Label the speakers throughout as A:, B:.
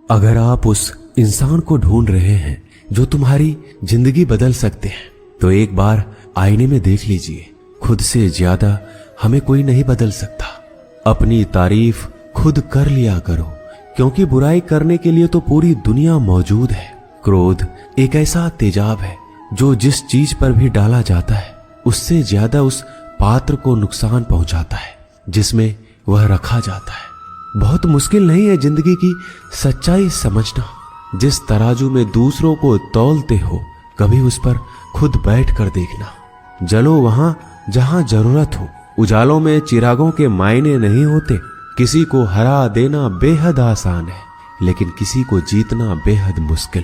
A: अगर आप उस इंसान को ढूंढ रहे हैं जो तुम्हारी जिंदगी बदल सकते हैं, तो एक बार आईने में देख लीजिए। खुद से ज्यादा हमें कोई नहीं बदल सकता। अपनी तारीफ खुद कर लिया करो, क्योंकि बुराई करने के लिए तो पूरी दुनिया मौजूद है। क्रोध एक ऐसा तेजाब है जो जिस चीज पर भी डाला जाता है उससे ज्यादा उस पात्र को नुकसान पहुंचाता है जिसमें वह रखा जाता है। बहुत मुश्किल नहीं है जिंदगी की सच्चाई समझना। जिस तराजू में दूसरों को तौलते हो, कभी उस पर खुद बैठ कर देखना। जलो वहां जहां जरूरत हो। उजालों में चिरागों के मायने नहीं होते। किसी को हरा देना बेहद आसान है, लेकिन किसी को जीतना बेहद मुश्किल।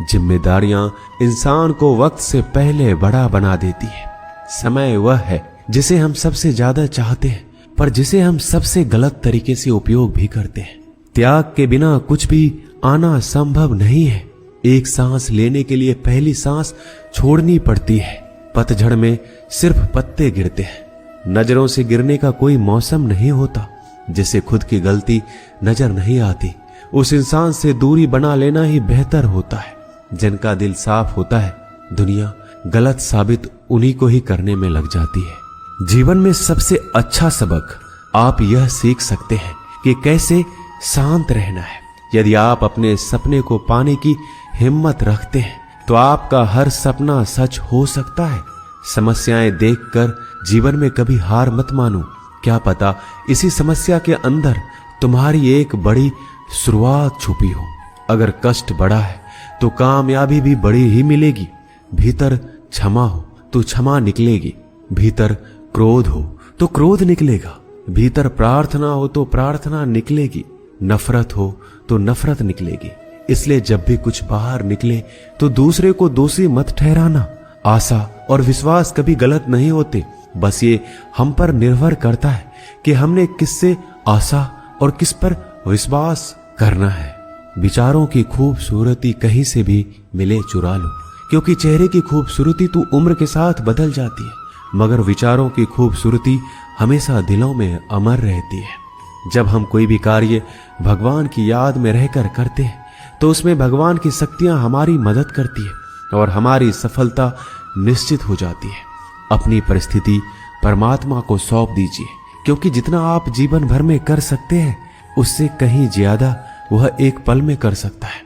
A: जिम्मेदारियां इंसान को वक्त से पहले बड़ा बना देती है। समय वह है जिसे हम सबसे ज्यादा चाहते हैं, पर जिसे हम सबसे गलत तरीके से उपयोग भी करते हैं। त्याग के बिना कुछ भी आना संभव नहीं है। एक सांस लेने के लिए पहली सांस छोड़नी पड़ती है। पतझड़ में सिर्फ पत्ते गिरते हैं। नजरों से गिरने का कोई मौसम नहीं होता। जिसे खुद की गलती नजर नहीं आती, उस इंसान से दूरी बना लेना ही बेहतर होता है। जिनका दिल साफ होता है, दुनिया गलत साबित उन्हीं को ही करने में लग जाती है। जीवन में सबसे अच्छा सबक आप यह सीख सकते हैं कि कैसे शांत रहना है। यदि आप अपने सपने को पाने की हिम्मत रखते हैं, तो आपका हर सपना सच हो सकता है। समस्याएं देखकर जीवन में कभी हार मत मानो। क्या पता इसी समस्या के अंदर तुम्हारी एक बड़ी शुरुआत छुपी हो। अगर कष्ट बड़ा है तो कामयाबी भी बड़ी ही मिलेगी। भीतर क्षमा हो तो क्षमा निकलेगी। भीतर क्रोध हो तो क्रोध निकलेगा। भीतर प्रार्थना हो तो प्रार्थना निकलेगी। नफरत हो तो नफरत निकलेगी। इसलिए जब भी कुछ बाहर निकले तो दूसरे को दोषी मत ठहराना। आशा और विश्वास कभी गलत नहीं होते। बस ये हम पर निर्भर करता है कि हमने किससे आशा और किस पर विश्वास करना है। विचारों की खूबसूरती कहीं से भी मिले चुरा लो, क्योंकि चेहरे की खूबसूरती तो उम्र के साथ बदल जाती है, मगर विचारों की खूबसूरती हमेशा दिलों में अमर रहती है। जब हम कोई भी कार्य भगवान की याद में रहकर करते हैं, तो उसमें भगवान की शक्तियां हमारी मदद करती है और हमारी सफलता निश्चित हो जाती है। अपनी परिस्थिति परमात्मा को सौंप दीजिए, क्योंकि जितना आप जीवन भर में कर सकते हैं, उससे कहीं ज्यादा वह एक पल में कर सकता है।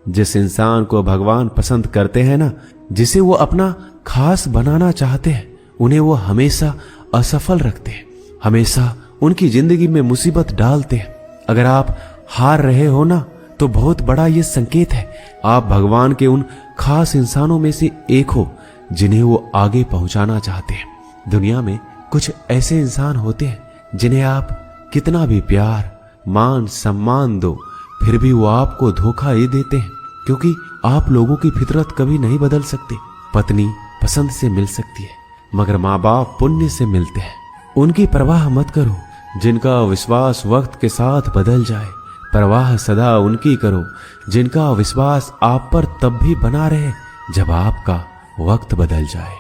A: जिस इंसान को भगवान पसंद करते हैं ना, जिसे वो अपना खास बनाना चाहते हैं, उन्हें वो हमेशा असफल रखते हैं, हमेशा उनकी जिंदगी में मुसीबत डालते हैं। अगर आप हार रहे हो ना, तो बहुत बड़ा ये संकेत है आप भगवान के उन खास इंसानों में से एक हो जिन्हें वो आगे पहुंचाना चाहते हैं। दुनिया में कुछ ऐसे इंसान होते हैं जिन्हें आप कितना भी प्यार मान सम्मान दो, फिर भी वो आपको धोखा ही देते हैं, क्योंकि आप लोगों की फितरत कभी नहीं बदल सकते। पत्नी पसंद से मिल सकती है, मगर माँ बाप पुण्य से मिलते हैं। उनकी परवाह मत करो जिनका विश्वास वक्त के साथ बदल जाए। परवाह सदा उनकी करो जिनका विश्वास आप पर तब भी बना रहे जब आपका वक्त बदल जाए।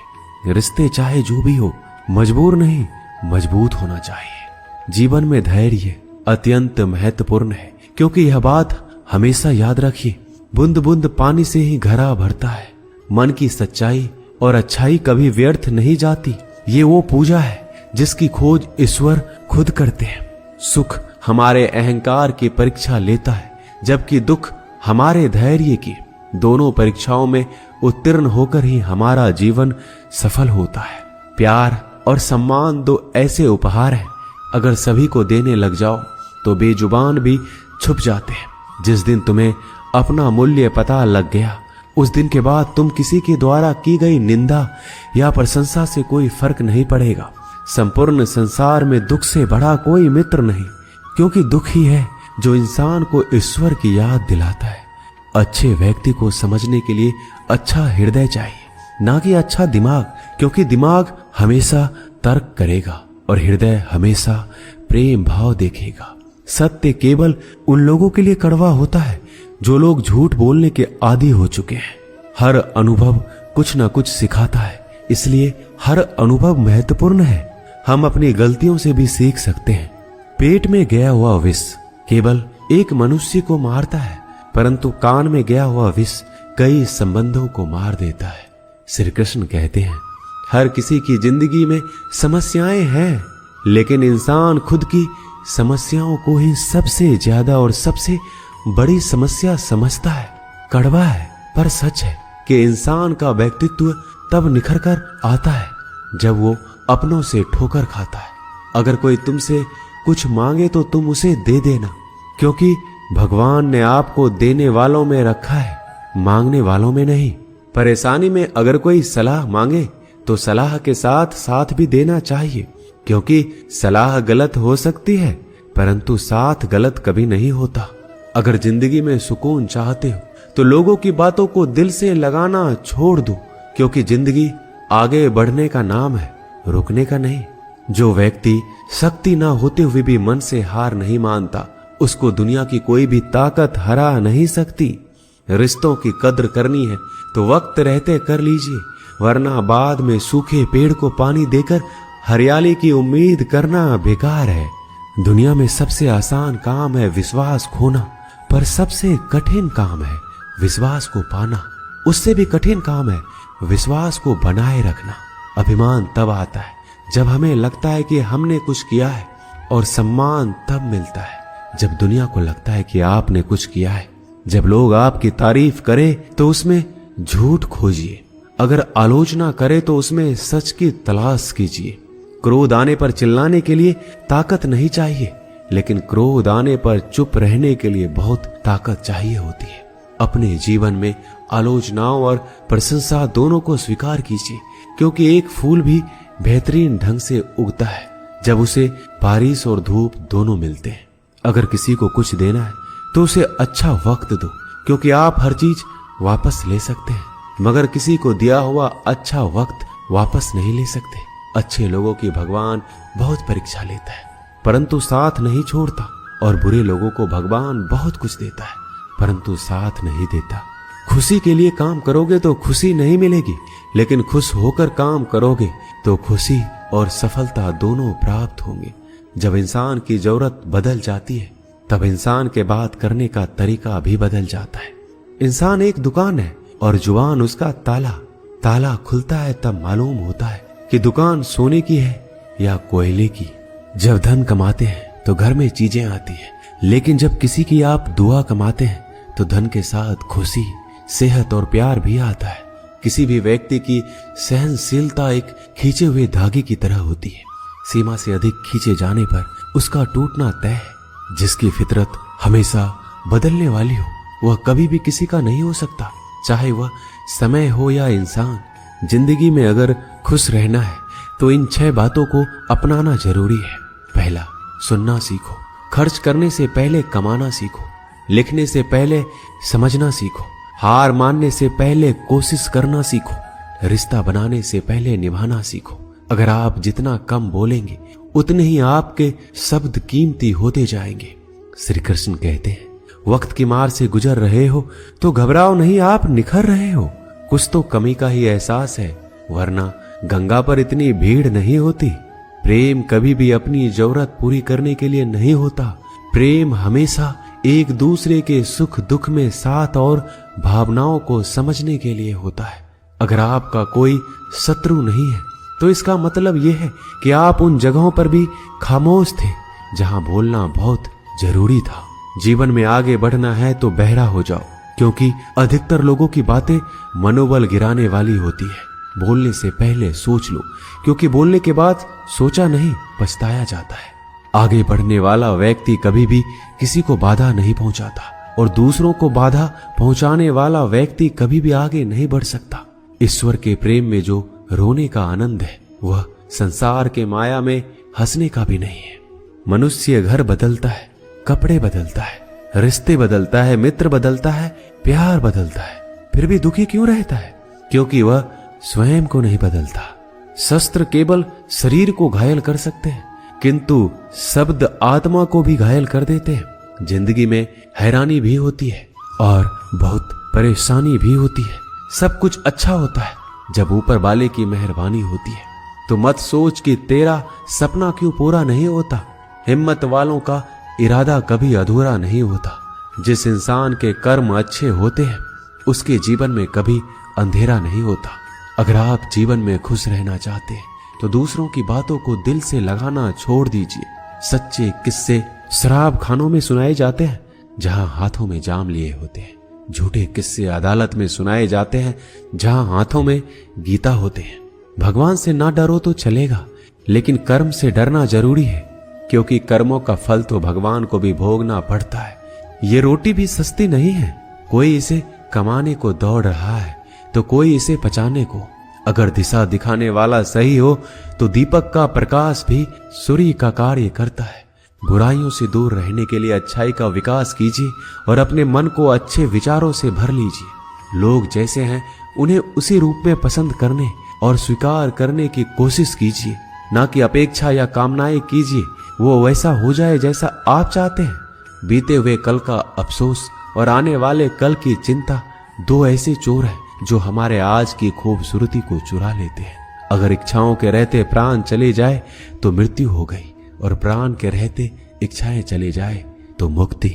A: रिश्ते चाहे जो भी हो, मजबूर नहीं मजबूत होना चाहिए। जीवन में धैर्य अत्यंत महत्वपूर्ण है, क्योंकि यह बात हमेशा याद रखिए, बूंद बूंद पानी से ही घड़ा भरता है। मन की सच्चाई और अच्छाई कभी व्यर्थ नहीं जाती। ये वो पूजा है जिसकी खोज ईश्वर खुद करते हैं। सुख हमारे अहंकार की परीक्षा लेता है, जबकि दुख हमारे धैर्य की। दोनों परीक्षाओं में उत्तीर्ण होकर ही हमारा जीवन सफल होता है। प्यार और सम्मान दो ऐसे उपहार हैं, अगर सभी को देने लग जाओ तो बेजुबान भी छुप जाते हैं। जिस दिन तुम्हें अपना मूल्य पता लग गया, उस दिन के बाद तुम किसी के द्वारा की गई निंदा या प्रशंसा से कोई फर्क नहीं पड़ेगा। संपूर्ण संसार में दुख से बड़ा कोई मित्र नहीं, क्योंकि दुख ही है जो इंसान को ईश्वर की याद दिलाता है। अच्छे व्यक्ति को समझने के लिए अच्छा हृदय चाहिए, ना कि अच्छा दिमाग, क्योंकि दिमाग हमेशा तर्क करेगा और हृदय हमेशा प्रेम भाव देखेगा। सत्य केवल उन लोगों के लिए कड़वा होता है जो लोग झूठ बोलने के आदी हो चुके हैं। हर अनुभव कुछ न कुछ सिखाता है, इसलिए हर अनुभव महत्वपूर्ण है। हम अपनी गलतियों से भी सीख सकते हैं। पेट में गया हुआ विष केवल एक मनुष्य को मारता है, परंतु कान में गया हुआ विष कई संबंधों को मार देता है। श्री कृष्ण कहते हैं, हर किसी की जिंदगी में समस्याएं हैं, लेकिन इंसान खुद की समस्याओं को ही सबसे ज्यादा और सबसे बड़ी समस्या समझता है। कड़वा है पर सच है कि इंसान का व्यक्तित्व तब निखर कर आता है जब वो अपनों से ठोकर खाता है। अगर कोई तुमसे कुछ मांगे तो तुम उसे दे देना, क्योंकि भगवान ने आपको देने वालों में रखा है, मांगने वालों में नहीं। परेशानी में अगर कोई सलाह मांगे तो सलाह के साथ साथ भी देना चाहिए, क्योंकि सलाह गलत हो सकती है परंतु साथ गलत कभी नहीं होता। अगर जिंदगी में सुकून चाहते हो तो लोगों की बातों को दिल से लगाना छोड़ दो, क्योंकि जिंदगी आगे बढ़ने का नाम है, रुकने का नहीं। जो व्यक्ति शक्ति ना होते हुए भी मन से हार नहीं मानता, उसको दुनिया की कोई भी ताकत हरा नहीं सकती। रिश्तों की कद्र करनी है तो वक्त रहते कर लीजिए, वरना बाद में सूखे पेड़ को पानी देकर हरियाली की उम्मीद करना बेकार है। दुनिया में सबसे आसान काम है विश्वास खोना, पर सबसे कठिन काम है विश्वास को पाना। उससे भी कठिन काम है विश्वास को बनाए रखना। अभिमान तब आता है जब हमें लगता है कि हमने कुछ किया है, और सम्मान तब मिलता है जब दुनिया को लगता है कि आपने कुछ किया है। जब लोग आपकी तारीफ करें तो उसमें झूठ खोजिए, अगर आलोचना करे तो उसमें सच की तलाश कीजिए। क्रोध आने पर चिल्लाने के लिए ताकत नहीं चाहिए, लेकिन क्रोध आने पर चुप रहने के लिए बहुत ताकत चाहिए होती है। अपने जीवन में आलोचनाओं और प्रशंसा दोनों को स्वीकार कीजिए, क्योंकि एक फूल भी बेहतरीन ढंग से उगता है जब उसे बारिश और धूप दोनों मिलते हैं। अगर किसी को कुछ देना है तो उसे अच्छा वक्त दो, क्योंकि आप हर चीज वापस ले सकते हैं, मगर किसी को दिया हुआ अच्छा वक्त वापस नहीं ले सकते। अच्छे लोगों की भगवान बहुत परीक्षा लेता है परंतु साथ नहीं छोड़ता, और बुरे लोगों को भगवान बहुत कुछ देता है परंतु साथ नहीं देता। खुशी के लिए काम करोगे तो खुशी नहीं मिलेगी, लेकिन खुश होकर काम करोगे तो खुशी और सफलता दोनों प्राप्त होंगे। जब इंसान की जरूरत बदल जाती है तब इंसान के बात करने का तरीका भी बदल जाता है। इंसान एक दुकान है और जुबान उसका ताला। ताला खुलता है तब मालूम होता है कि दुकान सोने की है या कोयले की। जब धन कमाते हैं तो घर में चीजें आती हैं, लेकिन जब किसी की आप दुआ कमाते हैं तो धन के साथ खुशी, सेहत और प्यार भी आता है। किसी भी व्यक्ति की सहनशीलता एक खींचे हुए धागे की तरह होती है। सीमा से अधिक खींचे जाने पर उसका टूटना तय है। जिसकी फितरत हमेशा बदलने वाली हो वह कभी भी किसी का नहीं हो सकता, चाहे वह समय हो या इंसान। जिंदगी में अगर खुश रहना है तो इन 6 बातों को अपनाना जरूरी है। पहला, सुनना सीखो। खर्च करने से पहले कमाना सीखो। लिखने से पहले समझना सीखो। हार मानने से पहले कोशिश करना सीखो। रिश्ता बनाने से पहले निभाना सीखो। अगर आप जितना कम बोलेंगे उतने ही आपके शब्द कीमती होते जाएंगे। श्री कृष्ण कहते हैं, वक्त की मार से गुजर रहे हो तो घबराओ नहीं, आप निखर रहे हो। कुछ तो कमी का ही एहसास है, वरना गंगा पर इतनी भीड़ नहीं होती। प्रेम कभी भी अपनी जरूरत पूरी करने के लिए नहीं होता। प्रेम हमेशा एक दूसरे के सुख दुख में साथ और भावनाओं को समझने के लिए होता है। अगर आपका कोई शत्रु नहीं है तो इसका मतलब यह है कि आप उन जगहों पर भी खामोश थे जहां बोलना बहुत जरूरी था। जीवन में आगे बढ़ना है तो बहरा हो जाओ, क्योंकि अधिकतर लोगों की बातें मनोबल गिराने वाली होती है। बोलने से पहले सोच लो, क्योंकि बोलने के बाद सोचा नहीं पछताया जाता है। आगे बढ़ने वाला व्यक्ति कभी भी किसी को बाधा नहीं पहुंचाता, और दूसरों को बाधा पहुंचाने वाला व्यक्ति कभी भी आगे नहीं बढ़ सकता। ईश्वर के प्रेम में जो रोने का आनंद है वह संसार के माया में हंसने का भी नहीं है। मनुष्य घर बदलता है, कपड़े बदलता है, रिश्ते बदलता है, मित्र बदलता है, प्यार बदलता है, फिर भी दुखी क्यों रहता है? क्योंकि वह स्वयं को नहीं बदलता। शस्त्र केवल शरीर को घायल कर सकते हैं, किंतु शब्द आत्मा को भी घायल कर देते हैं। जिंदगी में हैरानी भी होती है और बहुत परेशानी भी होती है। सब कुछ अच्छा होता है जब ऊपर वाले की मेहरबानी होती है। तो मत सोच कि तेरा सपना क्यों पूरा नहीं होता। हिम्मत वालों का इरादा कभी अधूरा नहीं होता। जिस इंसान के कर्म अच्छे होते हैं उसके जीवन में कभी अंधेरा नहीं होता। अगर आप जीवन में खुश रहना चाहते हैं तो दूसरों की बातों को दिल से लगाना छोड़ दीजिए। सच्चे किस्से शराब खानों में सुनाए जाते हैं जहां हाथों में जाम लिए होते हैं। झूठे किस्से अदालत में सुनाए जाते हैं जहां हाथों में गीता होते हैं। भगवान से ना डरो तो चलेगा, लेकिन कर्म से डरना जरूरी है, क्योंकि कर्मों का फल तो भगवान को भी भोगना पड़ता है। ये रोटी भी सस्ती नहीं है। कोई इसे कमाने को दौड़ रहा है तो कोई इसे पचाने को। अगर दिशा दिखाने वाला सही हो तो दीपक का प्रकाश भी सूर्य का कार्य करता है। बुराइयों से दूर रहने के लिए अच्छाई का विकास कीजिए और अपने मन को अच्छे विचारों से भर लीजिए। लोग जैसे हैं उन्हें उसी रूप में पसंद करने और स्वीकार करने की कोशिश कीजिए, ना कि अपेक्षा या कामनाएं कीजिए वो वैसा हो जाए जैसा आप चाहते हैं। बीते हुए कल का अफसोस और आने वाले कल की चिंता दो ऐसे चोर हैं जो हमारे आज की खूबसूरती को चुरा लेते हैं। अगर इच्छाओं के रहते प्राण चले जाए तो मृत्यु हो गई, और प्राण के रहते इच्छाएं चले जाए तो मुक्ति।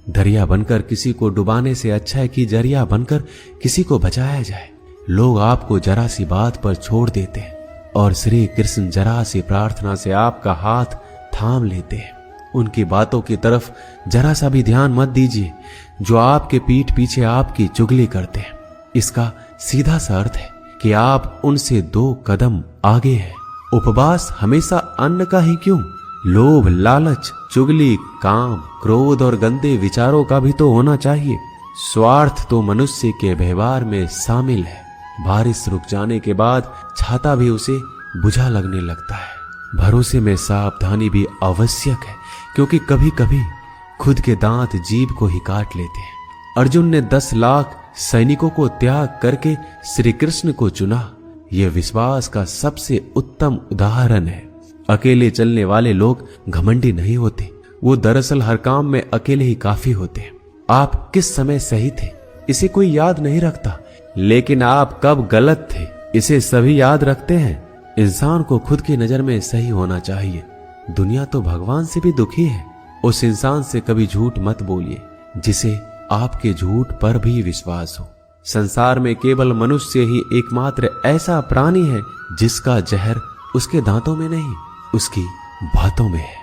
A: दरिया बनकर किसी को डुबाने से अच्छा है कि जरिया बनकर किसी को बचाया जाए। लोग आपको जरा सी बात पर छोड़ देते हैं और श्री कृष्ण जरा सी प्रार्थना से आपका हाथ थाम लेते हैं। उनकी बातों की तरफ जरा सा भी ध्यान मत दीजिए जो आपके पीठ पीछे आपकी चुगली करते हैं। इसका सीधा सा अर्थ है कि आप उनसे 2 कदम आगे हैं। उपवास हमेशा अन्न का ही क्यों, लोभ, लालच, चुगली, काम, क्रोध और गंदे विचारों का भी तो होना चाहिए। स्वार्थ तो मनुष्य के व्यवहार में शामिल है। बारिश रुक जाने के बाद छाता भी उसे बुझा लगने लगता है। भरोसे में सावधानी भी आवश्यक है, क्योंकि कभी कभी खुद के दांत जीभ को ही काट लेते हैं। अर्जुन ने 10 लाख सैनिकों को त्याग करके श्री कृष्ण को चुना। यह विश्वास का सबसे उत्तम उदाहरण है। अकेले चलने वाले लोग घमंडी नहीं होते, वो दरअसल हर काम में अकेले ही काफी होते हैं। आप किस समय सही थे इसे कोई याद नहीं रखता, लेकिन आप कब गलत थे इसे सभी याद रखते हैं। इंसान को खुद की नजर में सही होना चाहिए। दुनिया तो भगवान से भी दुखी है। उस इंसान से कभी झूठ मत बोलिए जिसे आपके झूठ पर भी विश्वास हो। संसार में केवल मनुष्य ही एकमात्र ऐसा प्राणी है जिसका जहर उसके दांतों में नहीं, उसकी बातों में है।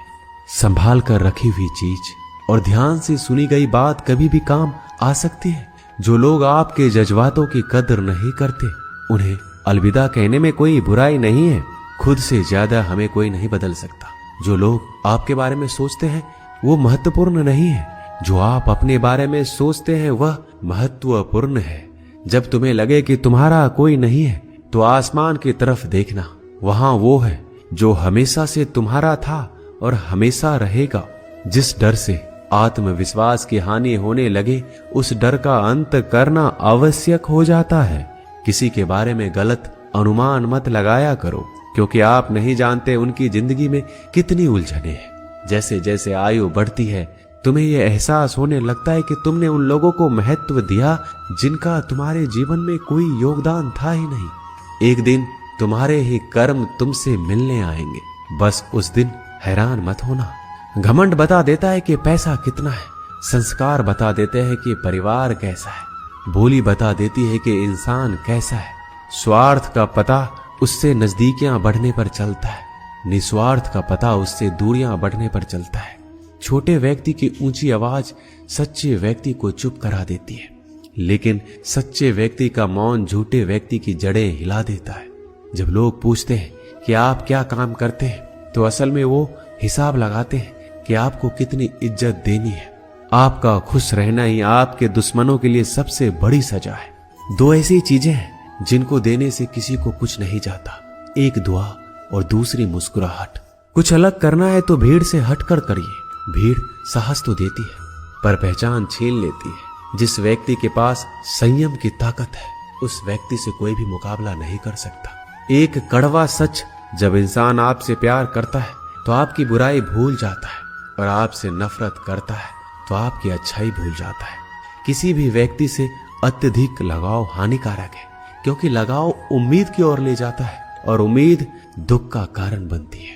A: संभाल कर रखी हुई चीज और ध्यान से सुनी गई बात कभी भी काम आ सकती है। जो लोग आपके जज्बातों की कदर नहीं करते उन्हें अलविदा कहने में कोई बुराई नहीं है। खुद से ज्यादा हमें कोई नहीं बदल सकता। जो लोग आपके बारे में सोचते हैं वो महत्वपूर्ण नहीं है, जो आप अपने बारे में सोचते हैं वह महत्वपूर्ण है। जब तुम्हें लगे कि तुम्हारा कोई नहीं है तो आसमान की तरफ देखना, वहां वो है जो हमेशा से तुम्हारा था और हमेशा रहेगा। जिस डर से आत्मविश्वास की हानि होने लगे उस डर का अंत करना आवश्यक हो जाता है। किसी के बारे में गलत अनुमान मत लगाया करो, क्योंकि आप नहीं जानते उनकी जिंदगी में कितनी उलझने हैं। जैसे जैसे आयु बढ़ती है तुम्हें यह एहसास होने लगता है कि तुमने उन लोगों को महत्व दिया जिनका तुम्हारे जीवन में कोई योगदान था ही नहीं। एक दिन तुम्हारे ही कर्म तुमसे मिलने आएंगे। बस उस दिन हैरान मत होना। घमंड बता देता है कि पैसा कितना है, संस्कार बता देते हैं कि परिवार कैसा है, बोली बता देती है कि इंसान कैसा है। स्वार्थ का पता उससे नजदीकियां बढ़ने पर चलता है, निस्वार्थ का पता उससे दूरियां बढ़ने पर चलता है। छोटे व्यक्ति की ऊंची आवाज सच्चे व्यक्ति को चुप करा देती है, लेकिन सच्चे व्यक्ति का मौन झूठे व्यक्ति की जड़ें हिला देता है। जब लोग पूछते हैं कि आप क्या काम करते हैं तो असल में वो हिसाब लगाते हैं कि आपको कितनी इज्जत देनी है। आपका खुश रहना ही आपके दुश्मनों के लिए सबसे बड़ी सजा है। 2 ऐसी चीजें हैं जिनको देने से किसी को कुछ नहीं जाता, एक दुआ और दूसरी मुस्कुराहट। कुछ अलग करना है तो भीड़ से हटकर करिए। भीड़ साहस तो देती है पर पहचान छीन लेती है। जिस व्यक्ति के पास संयम की ताकत है उस व्यक्ति से कोई भी मुकाबला नहीं कर सकता। एक कड़वा सच, जब इंसान आपसे प्यार करता है तो आपकी बुराई भूल जाता है, और आपसे नफरत करता है तो आपकी अच्छाई भूल जाता है। किसी भी व्यक्ति से अत्यधिक लगाव हानिकारक है, क्योंकि लगाव उम्मीद की ओर ले जाता है और उम्मीद दुख का कारण बनती है।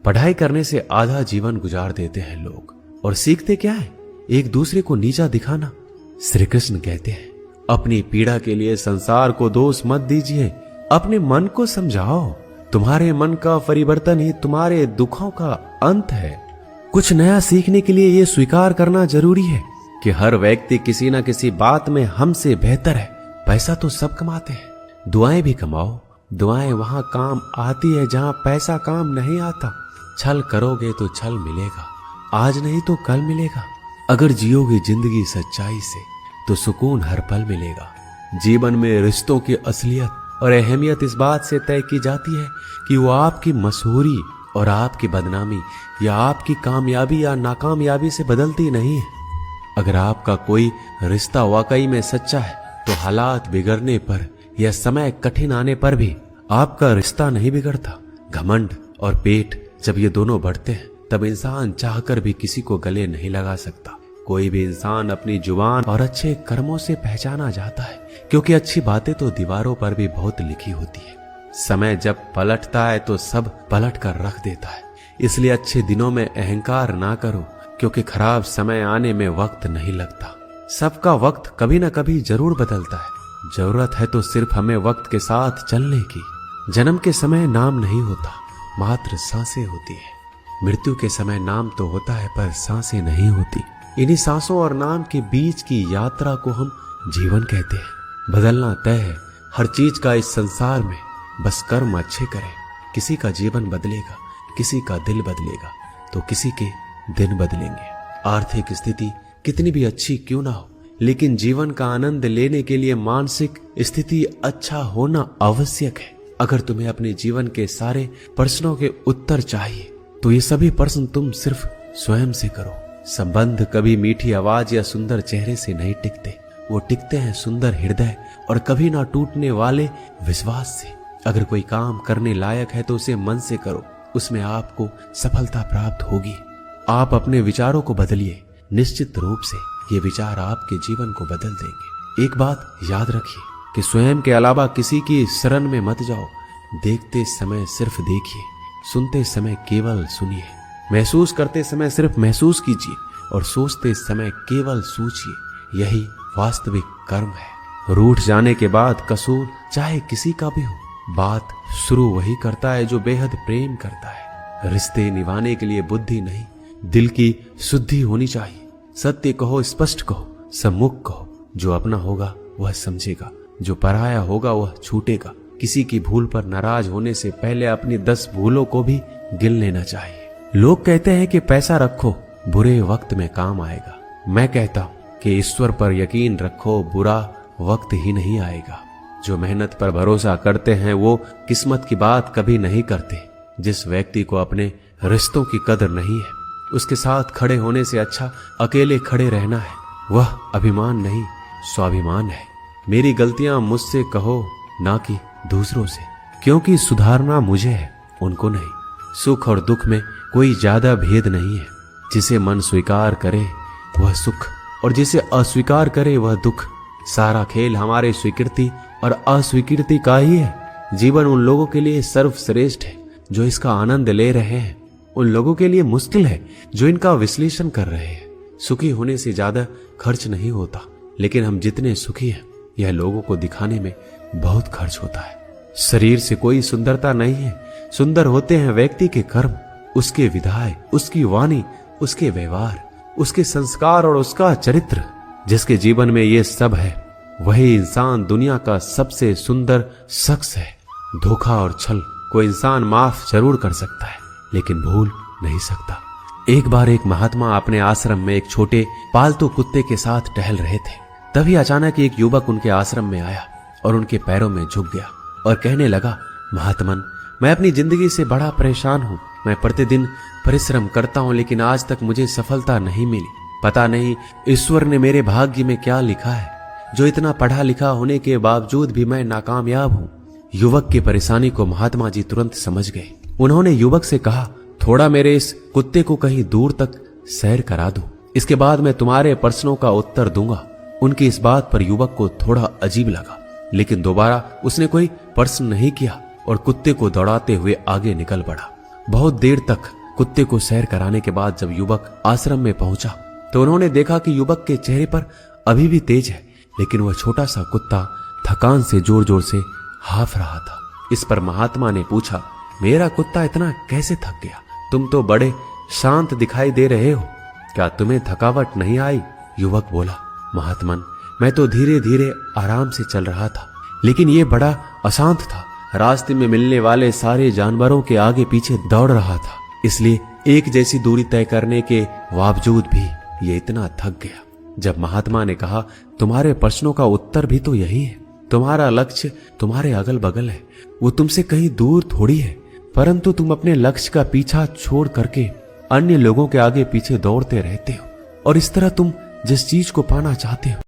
A: पढ़ाई करने से आधा जीवन गुजार देते हैं लोग, और सीखते क्या है? एक दूसरे को नीचा दिखाना। श्री कृष्ण कहते हैं, अपनी पीड़ा के लिए संसार को दोष मत दीजिए, अपने मन को समझाओ। तुम्हारे मन का परिवर्तन ही तुम्हारे दुखों का अंत है। कुछ नया सीखने के लिए यह स्वीकार करना जरूरी है कि हर व्यक्ति किसी न किसी बात में हमसे बेहतर है। पैसा तो सब कमाते हैं, दुआएं भी कमाओ। दुआएं वहां काम आती है जहां पैसा काम नहीं आता। छल करोगे तो छल मिलेगा, आज नहीं तो कल मिलेगा। अगर जियोगे जिंदगी सच्चाई से तो सुकून हर पल मिलेगा। जीवन में रिश्तों की असलियत और अहमियत इस बात से तय की जाती है कि वो आपकी मशहूरी और आपकी बदनामी या आपकी कामयाबी या नाकामयाबी से बदलती नहीं है। अगर आपका कोई रिश्ता वाकई में सच्चा है तो हालात बिगड़ने पर या समय कठिन आने पर भी आपका रिश्ता नहीं बिगड़ता। घमंड और पेट जब ये दोनों बढ़ते हैं तब इंसान चाहकर भी किसी को गले नहीं लगा सकता। कोई भी इंसान अपनी जुबान और अच्छे कर्मों से पहचाना जाता है, क्योंकि अच्छी बातें तो दीवारों पर भी बहुत लिखी होती है। समय जब पलटता है तो सब पलट कर रख देता है। इसलिए अच्छे दिनों में अहंकार ना करो, क्योंकि खराब समय आने में वक्त नहीं लगता। सबका वक्त कभी ना कभी जरूर बदलता है। जरूरत है तो सिर्फ हमें वक्त के साथ चलने की। जन्म के समय नाम नहीं होता, मात्र सांसें होती है। मृत्यु के समय नाम तो होता है पर सांसें नहीं होती। इन्हीं सांसों और नाम के बीच की यात्रा को हम जीवन कहते हैं। बदलना तय है हर चीज का इस संसार में, बस कर्म अच्छे करें। किसी का जीवन बदलेगा, किसी का दिल बदलेगा, तो किसी के दिन बदलेंगे। आर्थिक स्थिति कितनी भी अच्छी क्यों ना हो, लेकिन जीवन का आनंद लेने के लिए मानसिक स्थिति अच्छा होना आवश्यक है। अगर तुम्हें अपने जीवन के सारे प्रश्नों के उत्तर चाहिए तो ये सभी प्रश्न तुम सिर्फ स्वयं से करो। संबंध कभी मीठी आवाज या सुंदर चेहरे से नहीं टिकते, वो टिकते हैं सुंदर हृदय और कभी ना टूटने वाले विश्वास से। अगर कोई काम करने लायक है तो उसे मन से करो, उसमें आपको सफलता प्राप्त होगी। आप अपने विचारों को बदलिए, निश्चित रूप से ये विचार आपके जीवन को बदल देंगे। एक बात याद रखिए कि स्वयं के अलावा किसी की शरण में मत जाओ। देखते समय सिर्फ देखिए, सुनते समय केवल सुनिए, महसूस करते समय सिर्फ महसूस कीजिए और सोचते समय केवल सोचिए। यही वास्तविक कर्म है। रूठ जाने के बाद कसूर चाहे किसी का भी हो, बात शुरू वही करता है जो बेहद प्रेम करता है। रिश्ते निभाने के लिए बुद्धि नहीं, दिल की शुद्धि होनी चाहिए। सत्य कहो, स्पष्ट कहो, सम्मुख कहो। जो अपना होगा वह समझेगा, जो पराया होगा वह छूटेगा। किसी की भूल पर नाराज होने से पहले अपनी 10 भूलों को भी गिन लेना चाहिए। लोग कहते हैं कि पैसा रखो, बुरे वक्त में काम आएगा। मैं कहता हूं कि ईश्वर पर यकीन रखो, बुरा वक्त ही नहीं आएगा। जो मेहनत पर भरोसा करते हैं वो किस्मत की बात कभी नहीं करते। जिस व्यक्ति को अपने रिश्तों की कदर नहीं है, उसके साथ खड़े होने से अच्छा अकेले खड़े रहना है। वह अभिमान नहीं, स्वाभिमान है। मेरी गलतियां मुझसे कहो, ना कि दूसरों से, क्योंकि सुधारना मुझे है, उनको नहीं। सुख और दुख में कोई ज्यादा भेद नहीं है। जिसे मन स्वीकार करे वह सुख और जिसे अस्वीकार करे वह दुख। सारा खेल हमारे स्वीकृति और अस्वीकृति का ही है। जीवन उन लोगों के लिए सर्वश्रेष्ठ है जो इसका आनंद ले रहे हैं, उन लोगों के लिए मुश्किल है जो इनका विश्लेषण कर रहे हैं। सुखी होने से ज्यादा खर्च नहीं होता, लेकिन हम जितने सुखी हैं यह लोगों को दिखाने में बहुत खर्च होता है। शरीर से कोई सुंदरता नहीं है, सुंदर होते हैं व्यक्ति के कर्म, उसके विधाय, उसकी वाणी, उसके व्यवहार, उसके संस्कार और उसका चरित्र। जिसके जीवन में ये सब है वही इंसान दुनिया का सबसे सुंदर शख्स है। धोखा और छल को इंसान माफ जरूर कर सकता है, लेकिन भूल नहीं सकता। एक बार एक महात्मा अपने आश्रम में एक छोटे पालतू कुत्ते के साथ टहल रहे थे। तभी अचानक एक युवक उनके आश्रम में आया और उनके पैरों में झुक गया और कहने लगा, महात्मन, मैं अपनी जिंदगी से बड़ा परेशान हूँ। मैं प्रतिदिन परिश्रम करता हूँ, लेकिन आज तक मुझे सफलता नहीं मिली। पता नहीं ईश्वर ने मेरे भाग्य में क्या लिखा है, जो इतना पढ़ा लिखा होने के बावजूद भी मैं नाकामयाब हूँ। युवक की परेशानी को महात्मा जी तुरंत समझ गए। उन्होंने युवक से कहा, थोड़ा मेरे इस कुत्ते को कहीं दूर तक सैर करा दो, इसके बाद मैं तुम्हारे प्रश्नों का उत्तर दूंगा। उनकी इस बात पर युवक को थोड़ा अजीब लगा, लेकिन दोबारा उसने कोई प्रश्न नहीं किया और कुत्ते को दौड़ाते हुए आगे निकल पड़ा। बहुत देर तक कुत्ते को सैर कराने के बाद जब युवक आश्रम में पहुंचा तो उन्होंने देखा कि युवक के चेहरे पर अभी भी तेज है, लेकिन वह छोटा सा कुत्ता थकान से जोर जोर से हाफ रहा था। इस पर महात्मा ने पूछा, मेरा कुत्ता इतना कैसे थक गया? तुम तो बड़े शांत दिखाई दे रहे हो, क्या तुम्हें थकावट नहीं आई? युवक बोला, महात्मन, मैं तो धीरे धीरे आराम से चल रहा था, लेकिन ये बड़ा अशांत था। रास्ते में मिलने वाले सारे जानवरों के आगे पीछे दौड़ रहा था, इसलिए एक जैसी दूरी तय करने के बावजूद भी ये इतना थक गया। जब महात्मा ने कहा, तुम्हारे प्रश्नों का उत्तर भी तो यही है। तुम्हारा लक्ष्य तुम्हारे अगल बगल है, वो तुमसे कहीं दूर थोड़ी है, परंतु तुम अपने लक्ष्य का पीछा छोड़ करके अन्य लोगों के आगे पीछे दौड़ते रहते हो, और इस तरह तुम जिस चीज को पाना चाहते हो